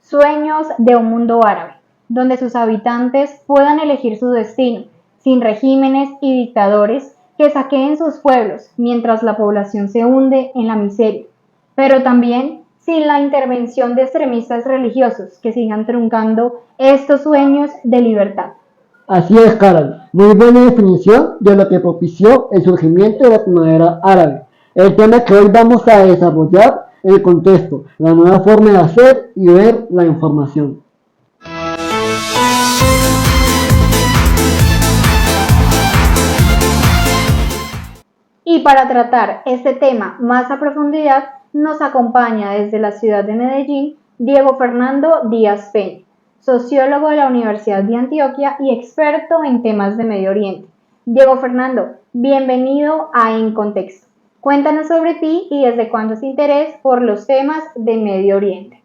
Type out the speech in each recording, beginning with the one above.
Sueños de un mundo árabe, donde sus habitantes puedan elegir su destino, sin regímenes y dictadores que saqueen sus pueblos mientras la población se hunde en la miseria, pero también sin la intervención de extremistas religiosos que sigan truncando estos sueños de libertad. Así es, Carol. Muy buena definición de lo que propició el surgimiento de la primavera árabe. El tema que hoy vamos a desarrollar, el contexto, la nueva forma de hacer y ver la información. Y para tratar este tema más a profundidad, nos acompaña desde la ciudad de Medellín Diego Fernando Díaz Peña, sociólogo de la Universidad de Antioquia y experto en temas de Medio Oriente. Diego Fernando, bienvenido a En Contexto. Cuéntanos sobre ti y desde cuándo es interés por los temas de Medio Oriente.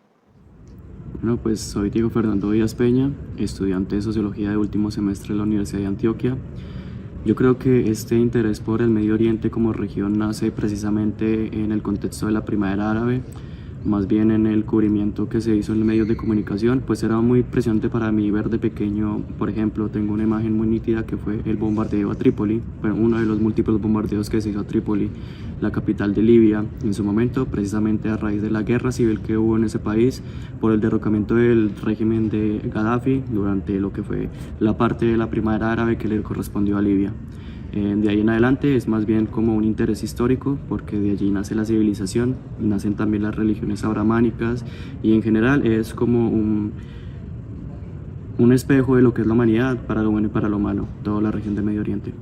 Bueno, pues soy Diego Fernando Díaz Peña, estudiante de Sociología de último semestre de la Universidad de Antioquia. Yo creo que este interés por el Medio Oriente como región nace precisamente en el contexto de la primavera árabe, más bien en el cubrimiento que se hizo en los medios de comunicación. Pues era muy impresionante para mí ver de pequeño, por ejemplo, tengo una imagen muy nítida que fue el bombardeo a Trípoli, bueno, uno de los múltiples bombardeos que se hizo a Trípoli, la capital de Libia, en su momento, precisamente a raíz de la guerra civil que hubo en ese país por el derrocamiento del régimen de Gaddafi durante lo que fue la parte de la primavera árabe que le correspondió a Libia. De ahí en adelante es más bien como un interés histórico, porque de allí nace la civilización, nacen también las religiones abrahámicas y en general es como un espejo de lo que es la humanidad, para lo bueno y para lo malo, toda la región del Medio Oriente.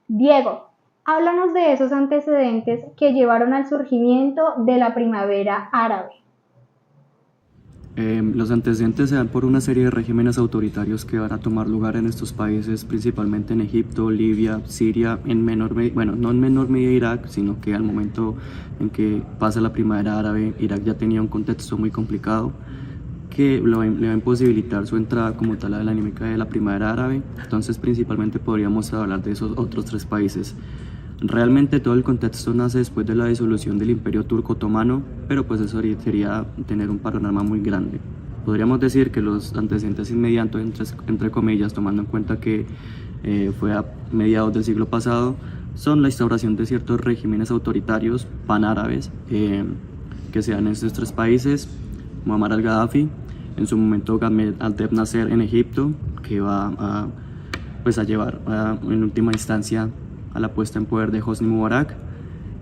Diego, háblanos de esos antecedentes que llevaron al surgimiento de la primavera árabe. Los antecedentes se dan por una serie de regímenes autoritarios que van a tomar lugar en estos países, principalmente en Egipto, Libia, Siria, en menor medida, bueno, no en menor medida Irak, sino que al momento en que pasa la primavera árabe, Irak ya tenía un contexto muy complicado que le va a imposibilitar su entrada como tal a la dinámica de la primavera árabe. Entonces principalmente podríamos hablar de esos otros tres países. Realmente todo el contexto nace después de la disolución del Imperio Turco Otomano, pero pues eso sería tener un panorama muy grande. Podríamos decir que los antecedentes inmediatos, entre comillas, tomando en cuenta que fue a mediados del siglo pasado, son la instauración de ciertos regímenes autoritarios panárabes que se dan en estos tres países. Muammar al-Gaddafi, en su momento Gamal Abdel Nasser en Egipto, que va a llevar en última instancia a la puesta en poder de Hosni Mubarak,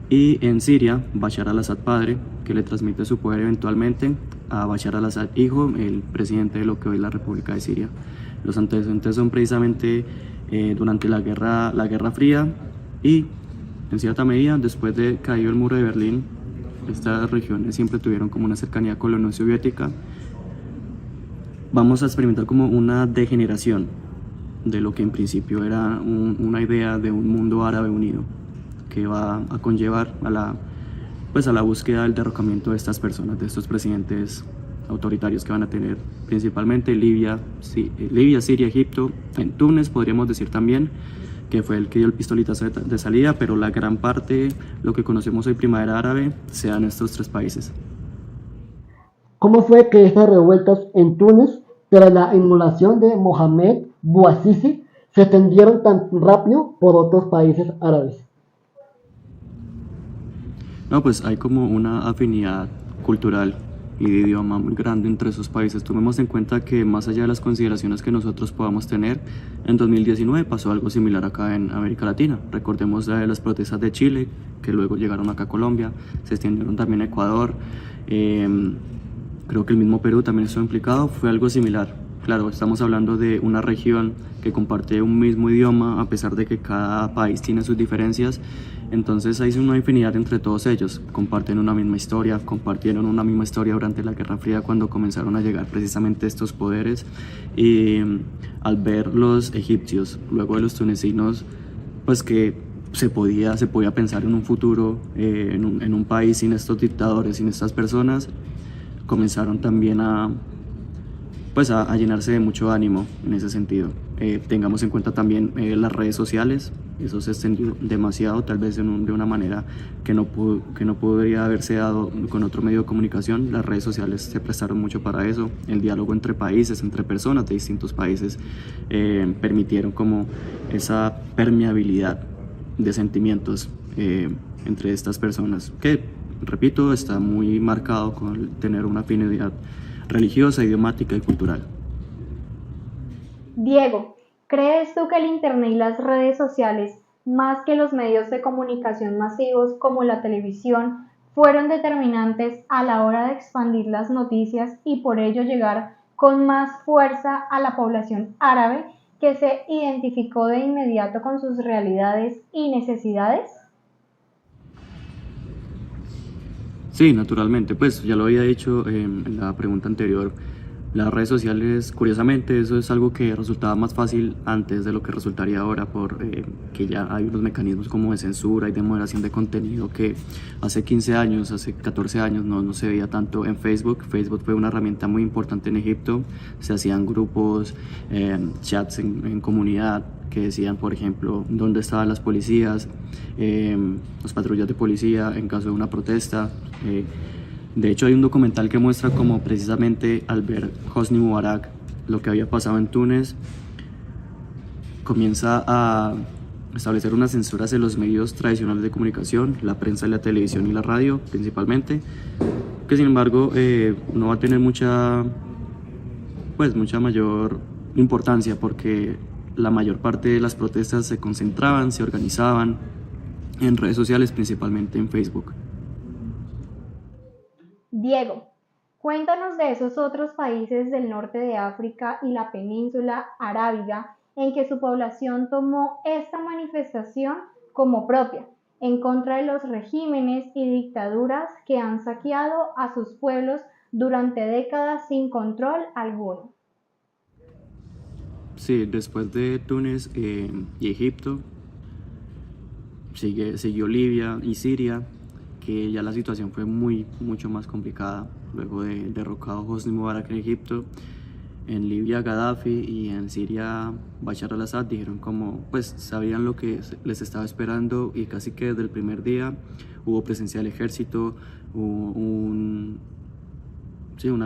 y en Siria Bashar al-Assad padre, que le transmite su poder eventualmente a Bashar al-Assad hijo, el presidente de lo que hoy es la República de Siria. Los antecedentes son precisamente durante la Guerra Fría y en cierta medida después de caído el muro de Berlín. Estas regiones siempre tuvieron como una cercanía con la Unión Soviética. Vamos a experimentar como una degeneración de lo que en principio era una idea de un mundo árabe unido, que va a conllevar a la búsqueda del derrocamiento de estas personas, de estos presidentes autoritarios que van a tener principalmente Libia, Siria, Egipto, en Túnez podríamos decir también, que fue el que dio el pistoletazo de salida, pero la gran parte, lo que conocemos hoy primavera árabe, se da en estos tres países. ¿Cómo fue que estas revueltas en Túnez, tras la inmolación de Mohamed Bouazizi, se extendieron tan rápido por otros países árabes? No, pues hay como una afinidad cultural y de idioma muy grande entre esos países. Tomemos en cuenta que más allá de las consideraciones que nosotros podamos tener, en 2019 pasó algo similar acá en América Latina. Recordemos las protestas de Chile, que luego llegaron acá a Colombia, se extendieron también a Ecuador, creo que el mismo Perú también estuvo implicado, fue algo similar. Claro, estamos hablando de una región que comparte un mismo idioma, a pesar de que cada país tiene sus diferencias. Entonces hay una infinidad entre todos ellos, compartieron una misma historia durante la Guerra Fría, cuando comenzaron a llegar precisamente estos poderes, y al ver los egipcios, luego de los tunecinos, pues que se podía pensar en un futuro, en un país sin estos dictadores, sin estas personas, comenzaron también a llenarse de mucho ánimo en ese sentido. Tengamos en cuenta también las redes sociales. Eso se extendió demasiado, tal vez de una manera que no podría haberse dado con otro medio de comunicación. Las redes sociales se prestaron mucho para eso. El diálogo entre países, entre personas de distintos países, permitieron como esa permeabilidad de sentimientos entre estas personas, que, repito, está muy marcado con tener una afinidad religiosa, idiomática y cultural. Diego, ¿crees tú que el Internet y las redes sociales, más que los medios de comunicación masivos como la televisión, fueron determinantes a la hora de expandir las noticias y por ello llegar con más fuerza a la población árabe que se identificó de inmediato con sus realidades y necesidades? Sí, naturalmente, pues ya lo había dicho en la pregunta anterior. Las redes sociales, curiosamente, eso es algo que resultaba más fácil antes de lo que resultaría ahora, por que ya hay unos mecanismos como de censura y de moderación de contenido que hace 15 años, hace 14 años no se veía tanto en Facebook. Facebook fue una herramienta muy importante en Egipto. Se hacían grupos, chats en comunidad que decían, por ejemplo, dónde estaban las policías, las patrullas de policía en caso de una protesta. De hecho, hay un documental que muestra cómo precisamente al ver Hosni Mubarak lo que había pasado en Túnez, comienza a establecer unas censuras en los medios tradicionales de comunicación, la prensa, la televisión y la radio principalmente, que sin embargo no va a tener mucha mayor importancia, porque la mayor parte de las protestas se concentraban, se organizaban en redes sociales, principalmente en Facebook. Diego, cuéntanos de esos otros países del norte de África y la península arábiga en que su población tomó esta manifestación como propia, en contra de los regímenes y dictaduras que han saqueado a sus pueblos durante décadas sin control alguno. Sí, después de Túnez y Egipto, siguió Libia y Siria, que ya la situación fue mucho más complicada luego de derrocado Hosni Mubarak en Egipto. En Libia Gaddafi y en Siria Bashar al-Assad dijeron como, pues sabían lo que les estaba esperando, y casi que desde el primer día hubo presencia del ejército, hubo una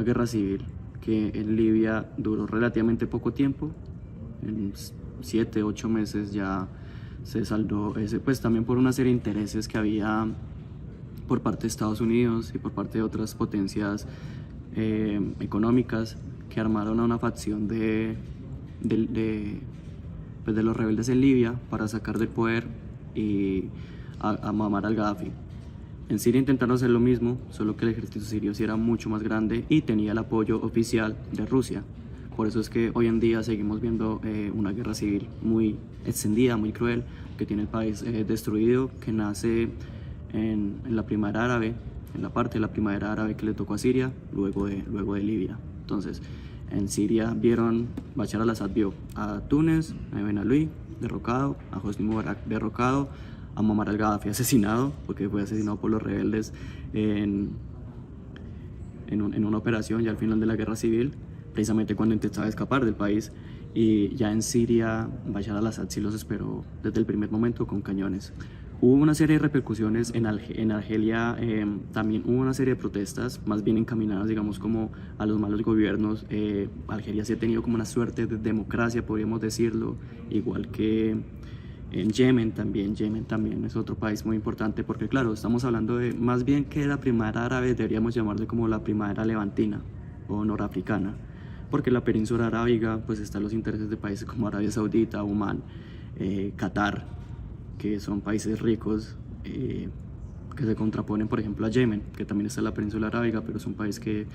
guerra civil que en Libia duró relativamente poco tiempo. En 7, 8 meses ya se saldó ese, pues también por una serie de intereses que había por parte de Estados Unidos y por parte de otras potencias económicas, que armaron a una facción pues de los rebeldes en Libia para sacar del poder y a Muammar al-Gaddafi. En Siria intentaron hacer lo mismo, solo que el ejército sirio sí era mucho más grande y tenía el apoyo oficial de Rusia. Por eso es que hoy en día seguimos viendo una guerra civil muy extendida, muy cruel, que tiene el país destruido, que nace en la primavera árabe, en la parte de la primavera árabe que le tocó a Siria, luego de Libia. Entonces, en Siria Bashar al-Assad vio a Túnez, a Ben Ali derrocado, a Hosni Mubarak derrocado, a Muammar al-Gaddafi asesinado, porque fue asesinado por los rebeldes en una operación ya al final de la guerra civil, precisamente cuando intentaba escapar del país. Y ya en Siria, Bashar al-Assad sí los esperó desde el primer momento con cañones. Hubo una serie de repercusiones en Argelia, también hubo una serie de protestas, más bien encaminadas, digamos, como a los malos gobiernos. Argelia sí ha tenido como una suerte de democracia, podríamos decirlo, igual que en Yemen también es otro país muy importante, porque claro, estamos hablando de más bien que la primavera árabe, deberíamos llamarle como la primavera levantina o norafricana, porque la península arábiga pues están los intereses de países como Arabia Saudita, Omán, Qatar, que son países ricos, que se contraponen por ejemplo a Yemen, que también está en la península arábiga, pero es un país que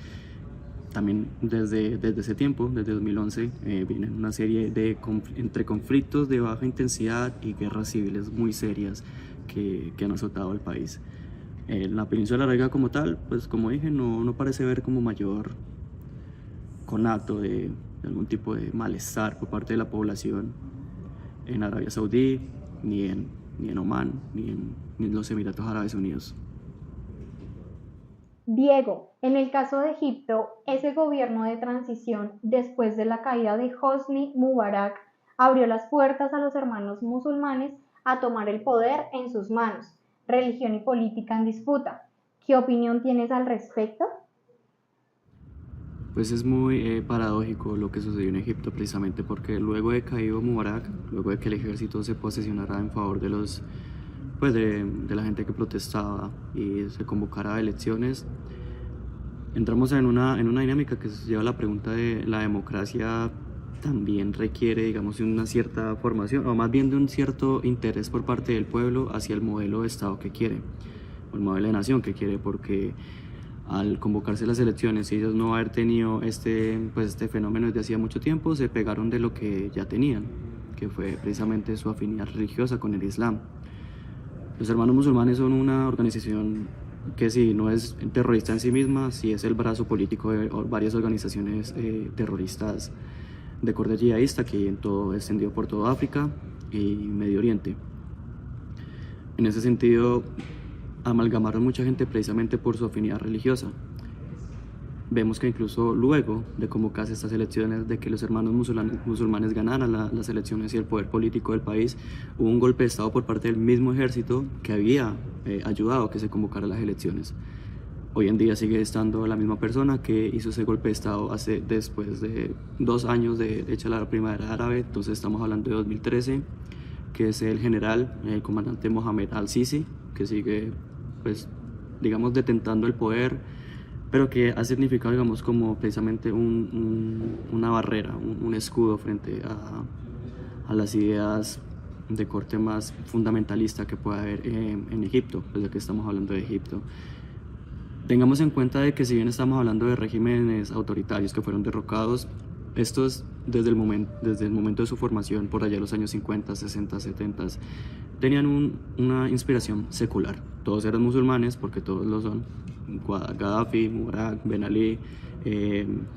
también desde ese tiempo, desde 2011, vienen una serie de entre conflictos de baja intensidad y guerras civiles muy serias que han azotado al país. La península arábiga como tal, pues como dije, no parece ver como mayor conato de algún tipo de malestar por parte de la población en Arabia Saudí, ni en Omán, ni en los Emiratos Árabes Unidos. Diego, en el caso de Egipto, ese gobierno de transición después de la caída de Hosni Mubarak abrió las puertas a los hermanos musulmanes a tomar el poder en sus manos, religión y política en disputa. ¿Qué opinión tienes al respecto? Pues es muy paradójico lo que sucedió en Egipto precisamente porque luego de caído Mubarak, luego de que el ejército se posesionara en favor de los pues de la gente que protestaba y se convocara a elecciones, entramos en una dinámica que se lleva a la pregunta de la democracia también requiere, digamos, de una cierta formación, o más bien de un cierto interés por parte del pueblo hacia el modelo de Estado que quiere, o el modelo de nación que quiere, porque al convocarse las elecciones y ellos no haber tenido este fenómeno desde hacía mucho tiempo, se pegaron de lo que ya tenían, que fue precisamente su afinidad religiosa con el Islam. Los hermanos musulmanes son una organización que si no es terrorista en sí misma, sí es el brazo político de varias organizaciones terroristas de corte yihadista que hay en todo, extendido por toda África y Medio Oriente. En ese sentido, amalgamaron mucha gente precisamente por su afinidad religiosa. Vemos que incluso luego de convocarse estas elecciones, de que los hermanos musulmanes ganaran las elecciones y el poder político del país, hubo un golpe de Estado por parte del mismo ejército que había ayudado a que se convocaran las elecciones. Hoy en día sigue estando la misma persona que hizo ese golpe de Estado después de 2 años de hecha la primavera árabe, entonces estamos hablando de 2013, que es el general, el comandante Mohamed al-Sisi, que sigue, pues, digamos, detentando el poder, pero que ha significado, digamos, como precisamente una barrera, un escudo frente a las ideas de corte más fundamentalista que puede haber en Egipto, pues ya que estamos hablando de Egipto. Tengamos en cuenta de que si bien estamos hablando de regímenes autoritarios que fueron derrocados, estos desde el momento de su formación, por allá en los años 50, 60, 70, tenían una inspiración secular. Todos eran musulmanes, porque todos lo son. Gaddafi, Mubarak, Ben Ali,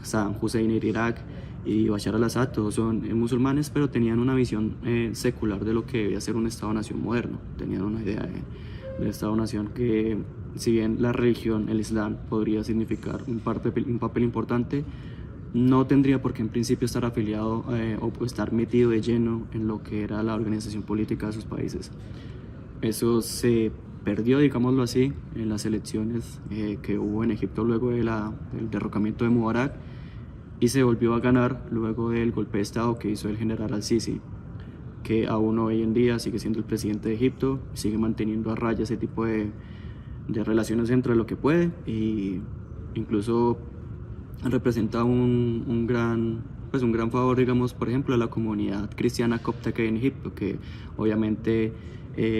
Saddam Hussein en Irak y Bashar al-Assad, todos son musulmanes, pero tenían una visión secular de lo que debía ser un Estado-nación moderno. Tenían una idea de Estado-nación que, si bien la religión, el Islam, podría significar un papel importante, no tendría por qué en principio estar afiliado o estar metido de lleno en lo que era la organización política de sus países. Eso se perdió, digámoslo así, en las elecciones que hubo en Egipto luego del derrocamiento de Mubarak, y se volvió a ganar luego del golpe de Estado que hizo el general al-Sisi, que aún hoy en día sigue siendo el presidente de Egipto, sigue manteniendo a raya ese tipo de relaciones dentro de lo que puede, y incluso representa un gran favor, digamos, por ejemplo, a la comunidad cristiana copta que hay en Egipto, que obviamente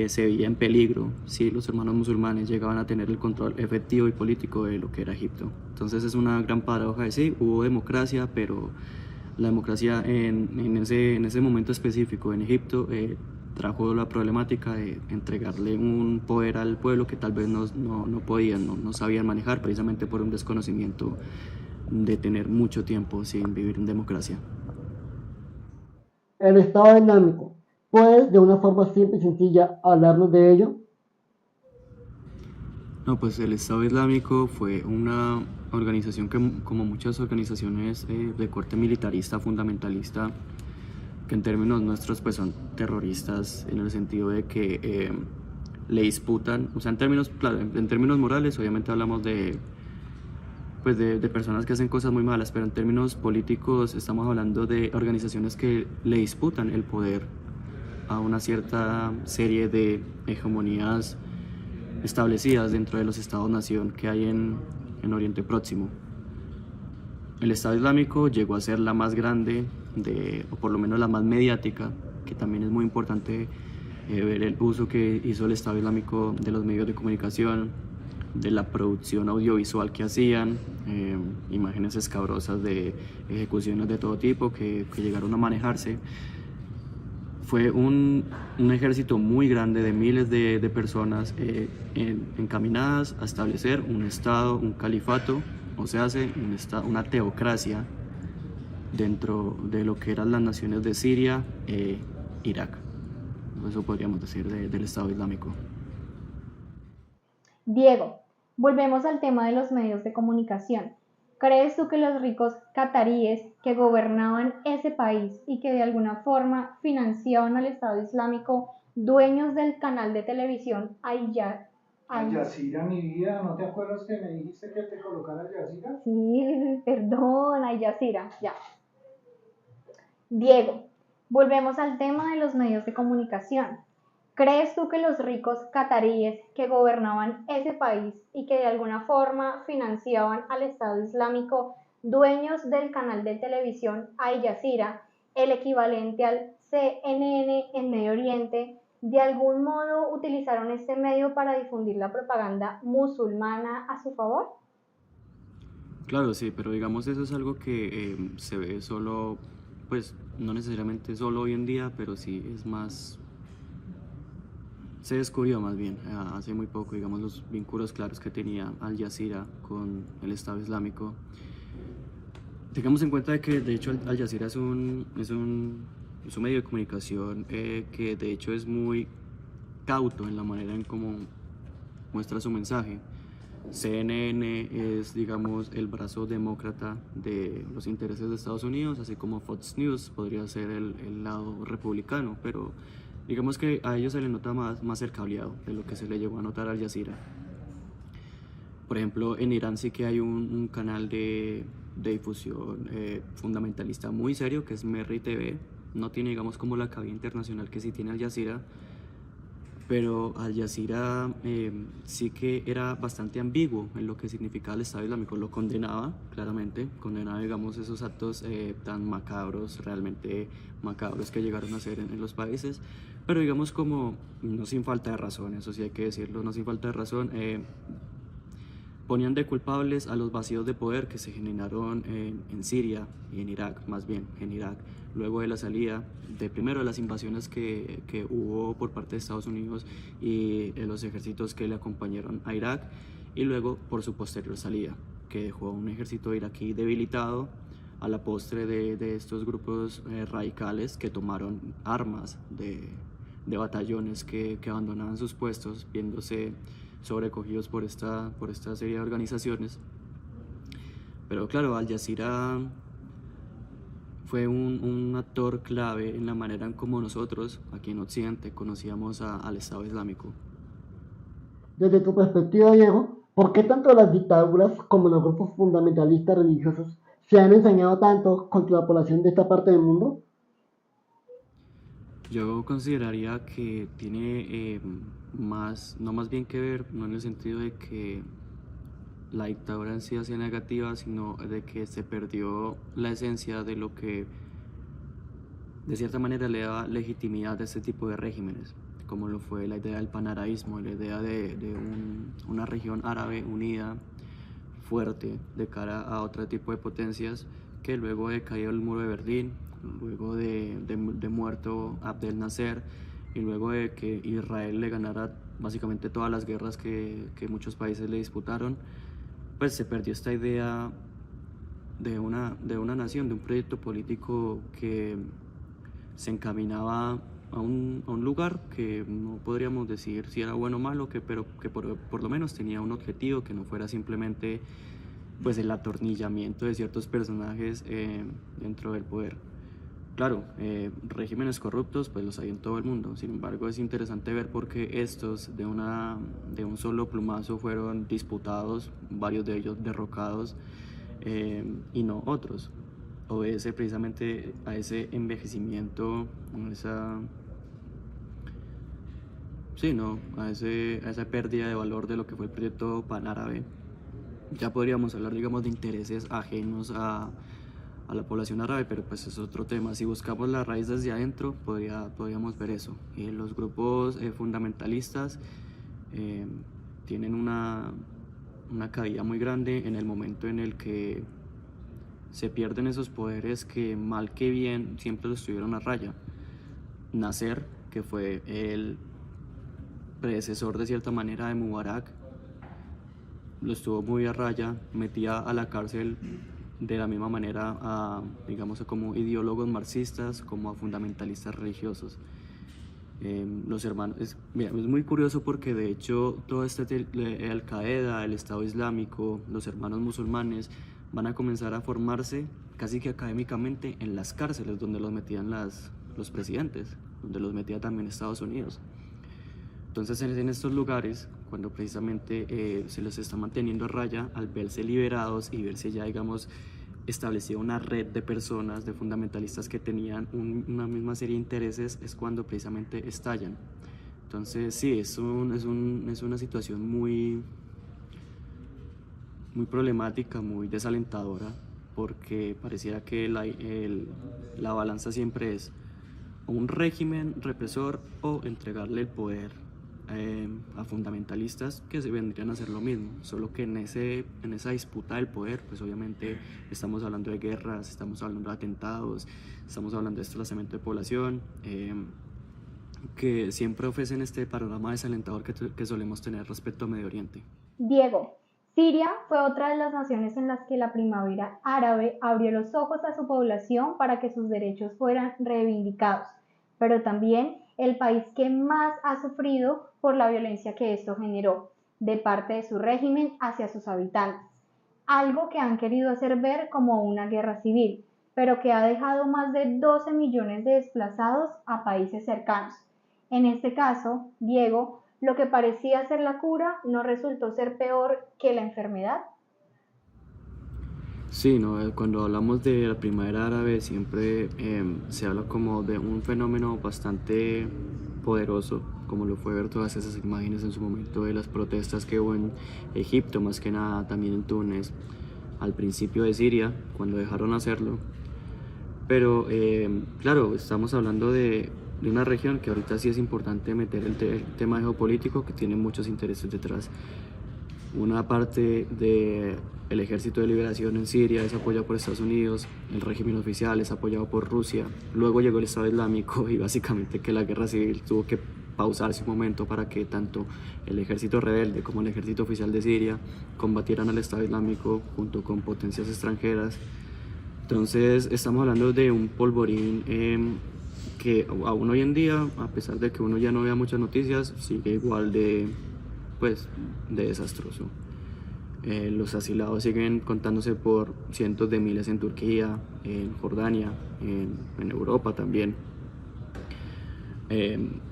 se veía en peligro si los hermanos musulmanes llegaban a tener el control efectivo y político de lo que era Egipto. Entonces es una gran paradoja de sí, hubo democracia, pero la democracia en ese momento específico en Egipto trajo la problemática de entregarle un poder al pueblo que tal vez no podían, no sabían manejar, precisamente por un desconocimiento de tener mucho tiempo sin vivir en democracia. El Estado Islámico. ¿Puedes, de una forma simple y sencilla, hablarnos de ello? No, pues el Estado Islámico fue una organización que, como muchas organizaciones de corte militarista, fundamentalista, que en términos nuestros pues son terroristas en el sentido de que le disputan, o sea, en términos morales, obviamente hablamos de personas que hacen cosas muy malas, pero en términos políticos estamos hablando de organizaciones que le disputan el poder a una cierta serie de hegemonías establecidas dentro de los estados-nación que hay en Oriente Próximo. El Estado Islámico llegó a ser la más grande, o por lo menos la más mediática, que también es muy importante ver el uso que hizo el Estado Islámico de los medios de comunicación, de la producción audiovisual que hacían, imágenes escabrosas de ejecuciones de todo tipo que llegaron a manejarse. Fue un ejército muy grande de miles de personas encaminadas a establecer un estado, un califato, o sea, una teocracia dentro de lo que eran las naciones de Siria e Irak. Eso podríamos decir del Estado Islámico. Diego, volvemos al tema de los medios de comunicación. ¿Crees tú que los ricos cataríes que gobernaban ese país y que de alguna forma financiaban al Estado Islámico, dueños del canal de televisión Al Jazeera, mi vida, ¿no te acuerdas que me dijiste que te colocara Al Jazeera? Sí, perdón, Al Jazeera, ya. Diego, volvemos al tema de los medios de comunicación. ¿Crees tú que los ricos cataríes que gobernaban ese país y que de alguna forma financiaban al Estado Islámico, dueños del canal de televisión Al Jazeera, el equivalente al CNN en Medio Oriente, de algún modo utilizaron este medio para difundir la propaganda musulmana a su favor? Claro, sí, pero digamos eso es algo que se ve solo, pues no necesariamente solo hoy en día, pero sí es más, se descubrió más bien hace muy poco, digamos, los vínculos claros que tenía Al Jazeera con el Estado Islámico. Tengamos en cuenta de que de hecho Al Jazeera es un medio de comunicación que de hecho es muy cauto en la manera en cómo muestra su mensaje. CNN es, digamos, el brazo demócrata de los intereses de Estados Unidos, así como Fox News podría ser el lado republicano, pero digamos que a ellos se le nota más el cableado de lo que se le llegó a notar a Al Jazeera. Por ejemplo, en Irán sí que hay un canal de difusión fundamentalista muy serio, que es Merri TV. No tiene, digamos, como la cabida internacional que sí tiene Al Jazeera, pero Al Jazeera sí que era bastante ambiguo en lo que significaba el Estado Islámico. Lo condenaba, claramente, condenaba, digamos, esos actos tan macabros, realmente macabros que llegaron a ser en los países, pero digamos como, no sin falta de razón, eso sí hay que decirlo, no sin falta de razón, ponían de culpables a los vacíos de poder que se generaron en Siria y en Irak, más bien en Irak, luego de la salida de primero de las invasiones que hubo por parte de Estados Unidos y los ejércitos que le acompañaron a Irak, y luego por su posterior salida, que dejó a un ejército iraquí debilitado a la postre de estos grupos radicales que tomaron armas de batallones que abandonaban sus puestos, viéndose sobrecogidos por esta serie de organizaciones. Pero claro, Al Jazeera fue un actor clave en la manera en cómo nosotros, aquí en Occidente, conocíamos al Estado Islámico. Desde tu perspectiva, Diego, ¿por qué tanto las dictaduras como los grupos fundamentalistas religiosos se han ensañado tanto contra la población de esta parte del mundo? Yo consideraría que tiene no más bien que ver, no en el sentido de que la dictadura en sí sea negativa, sino de que se perdió la esencia de lo que de cierta manera le daba legitimidad a este tipo de regímenes, como lo fue la idea del panarabismo, la idea de una región árabe unida, fuerte, de cara a otro tipo de potencias, que luego de caído el muro de Berlín, luego de muerto Abdel Nasser, y luego de que Israel le ganara básicamente todas las guerras que muchos países le disputaron, pues se perdió esta idea de una nación, de un proyecto político que se encaminaba a un lugar que no podríamos decir si era bueno o malo, pero que por lo menos tenía un objetivo que no fuera simplemente pues el atornillamiento de ciertos personajes dentro del poder. Claro, regímenes corruptos pues los hay en todo el mundo, sin embargo es interesante ver por qué estos de un solo plumazo fueron disputados, varios de ellos derrocados y no otros. Obedece precisamente a ese envejecimiento, a esa pérdida de valor de lo que fue el proyecto panárabe. Ya podríamos hablar, digamos, de intereses ajenos a la población árabe, pero pues es otro tema. Si buscamos la raíz desde adentro, podríamos ver eso. Los grupos fundamentalistas tienen una caída muy grande en el momento en el que se pierden esos poderes que mal que bien siempre los estuvieron a raya. Nasser, que fue el predecesor de cierta manera de Mubarak, lo estuvo muy a raya, metía a la cárcel de la misma manera digamos, como ideólogos marxistas, como a fundamentalistas religiosos. Los hermanos, mira, es muy curioso porque de hecho todo Al Qaeda, el Estado Islámico, los hermanos musulmanes van a comenzar a formarse casi que académicamente en las cárceles donde los metían los presidentes, donde los metía también Estados Unidos. Entonces en estos lugares, cuando precisamente se los está manteniendo a raya, al verse liberados y verse ya, digamos, establecida una red de personas, de fundamentalistas que tenían una misma serie de intereses, es cuando precisamente estallan. Entonces sí, es una situación muy problemática, muy desalentadora, porque pareciera que la balanza siempre es un régimen represor o entregarle el poder a fundamentalistas que se vendrían a hacer lo mismo, solo que en esa disputa del poder, pues obviamente estamos hablando de guerras, estamos hablando de atentados, estamos hablando de desplazamiento de población, que siempre ofrecen este panorama desalentador que solemos tener respecto a Medio Oriente. Diego, Siria fue otra de las naciones en las que la primavera árabe abrió los ojos a su población para que sus derechos fueran reivindicados, pero también el país que más ha sufrido por la violencia que esto generó de parte de su régimen hacia sus habitantes, algo que han querido hacer ver como una guerra civil, pero que ha dejado más de 12 millones de desplazados a países cercanos. En este caso, Diego, lo que parecía ser la cura no resultó ser peor que la enfermedad. Sí, ¿no? Cuando hablamos de la primavera árabe siempre se habla como de un fenómeno bastante poderoso, como lo fue ver todas esas imágenes en su momento de las protestas que hubo en Egipto, más que nada también en Túnez, al principio de Siria, cuando dejaron hacerlo. Pero claro, estamos hablando de una región que ahorita sí es importante meter el tema geopolítico, que tiene muchos intereses detrás. Una parte del Ejército de Liberación en Siria es apoyado por Estados Unidos, el régimen oficial es apoyado por Rusia, luego llegó el Estado Islámico y básicamente que la guerra civil tuvo que pausarse un momento para que tanto el ejército rebelde como el ejército oficial de Siria combatieran al Estado Islámico junto con potencias extranjeras. Entonces estamos hablando de un polvorín que aún hoy en día, a pesar de que uno ya no vea muchas noticias, sigue igual de desastroso. Los asilados siguen contándose por cientos de miles en Turquía, en Jordania, en Europa también.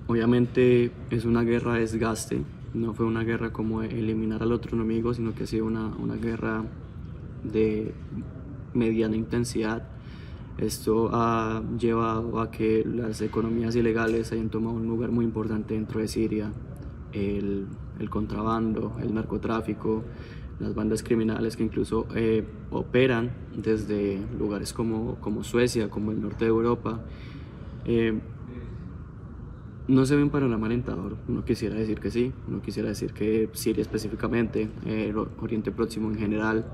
Obviamente es una guerra de desgaste, no fue una guerra como eliminar al otro enemigo, sino que ha sido una guerra de mediana intensidad. Esto ha llevado a que las economías ilegales hayan tomado un lugar muy importante dentro de Siria. El contrabando, el narcotráfico, las bandas criminales que incluso operan desde lugares como Suecia, como el norte de Europa. No se ve un panorama alentador. Uno quisiera decir que sí, uno quisiera decir que Siria específicamente, el Oriente Próximo en general,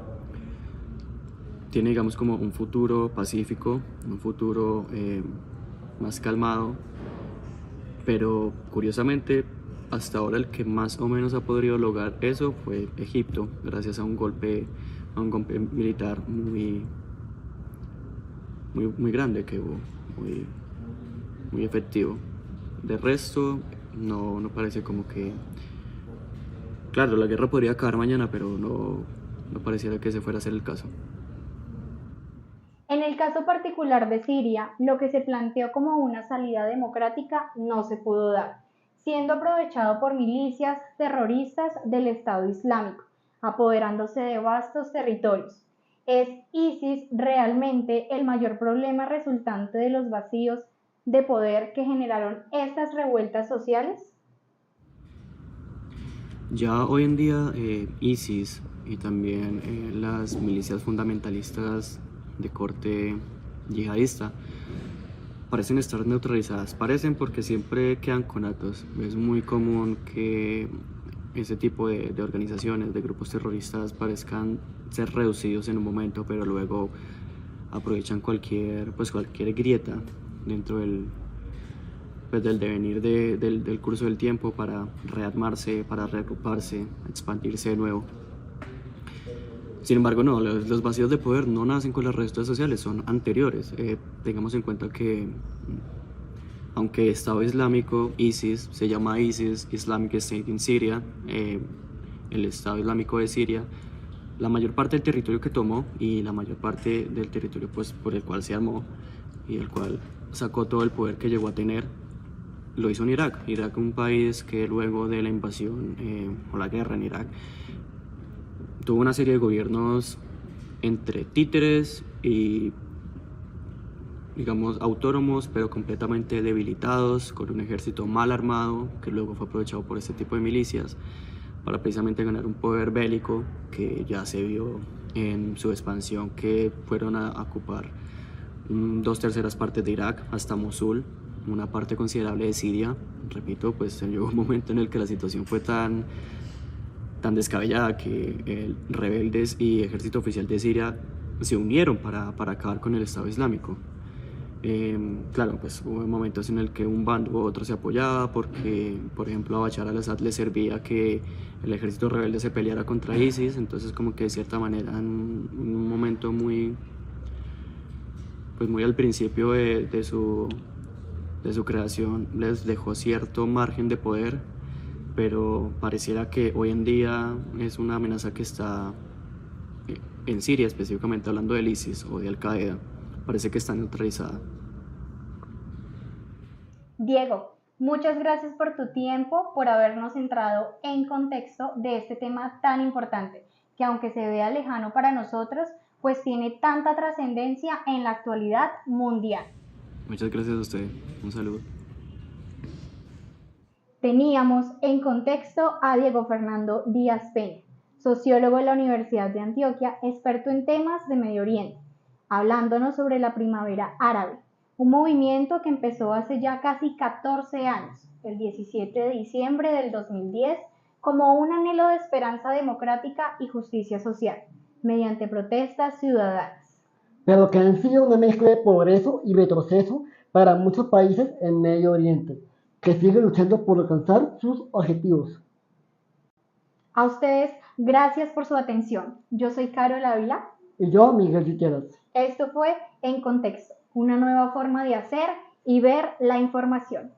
tiene, digamos, como un futuro pacífico, un futuro más calmado, pero curiosamente hasta ahora el que más o menos ha podido lograr eso fue Egipto, gracias a un golpe militar muy grande que hubo, muy efectivo. De resto no parece como que, claro, la guerra podría acabar mañana, pero no pareciera que ese fuera a ser el caso. En el caso particular de Siria, lo que se planteó como una salida democrática no se pudo dar, siendo aprovechado por milicias terroristas del Estado Islámico, apoderándose de vastos territorios. ¿Es ISIS realmente el mayor problema resultante de los vacíos de poder que generaron estas revueltas sociales? Ya hoy en día ISIS y también las milicias fundamentalistas de corte yihadista parecen estar neutralizadas. Parecen porque siempre quedan conatos. Es muy común que ese tipo de organizaciones, de grupos terroristas parezcan ser reducidos en un momento, pero luego aprovechan cualquier grieta dentro del devenir del curso del tiempo para rearmarse, para reagruparse, expandirse de nuevo. Sin embargo, no, los vacíos de poder no nacen con las redes sociales, son anteriores. Tengamos en cuenta que, aunque Estado Islámico, ISIS, se llama ISIS, Islamic State in Syria, el Estado Islámico de Siria, la mayor parte del territorio que tomó y la mayor parte del territorio pues, por el cual se armó y el cual sacó todo el poder que llegó a tener, lo hizo en Irak. Irak, un país que luego de la invasión o la guerra en Irak, tuvo una serie de gobiernos entre títeres y, digamos, autónomos, pero completamente debilitados, con un ejército mal armado, que luego fue aprovechado por este tipo de milicias para precisamente ganar un poder bélico que ya se vio en su expansión, que fueron a ocupar 2/3 partes de Irak hasta Mosul, una parte considerable de Siria. Repito, pues llegó un momento en el que la situación fue tan descabellada que rebeldes y ejército oficial de Siria se unieron para acabar con el Estado Islámico. Claro, pues hubo momentos en el que un bando u otro se apoyaba porque, por ejemplo, a Bashar al-Assad le servía que el ejército rebelde se peleara contra ISIS, entonces como que de cierta manera en un momento muy al principio de su creación les dejó cierto margen de poder, pero pareciera que hoy en día es una amenaza que está en Siria, específicamente hablando del ISIS o de Al-Qaeda, parece que está neutralizada. Diego, muchas gracias por tu tiempo, por habernos entrado en contexto de este tema tan importante, que aunque se vea lejano para nosotros, pues tiene tanta trascendencia en la actualidad mundial. Muchas gracias a usted. Un saludo. Teníamos en contexto a Diego Fernando Díaz Peña, sociólogo de la Universidad de Antioquia, experto en temas de Medio Oriente, hablándonos sobre la primavera árabe, un movimiento que empezó hace ya casi 14 años, el 17 de diciembre del 2010, como un anhelo de esperanza democrática y justicia social, mediante protestas ciudadanas. Pero que han sido una mezcla de progreso y retroceso para muchos países en Medio Oriente, que siguen luchando por alcanzar sus objetivos. A ustedes, gracias por su atención. Yo soy Carol Ávila. Y yo, Miguel Gutierrez. Esto fue En Contexto, una nueva forma de hacer y ver la información.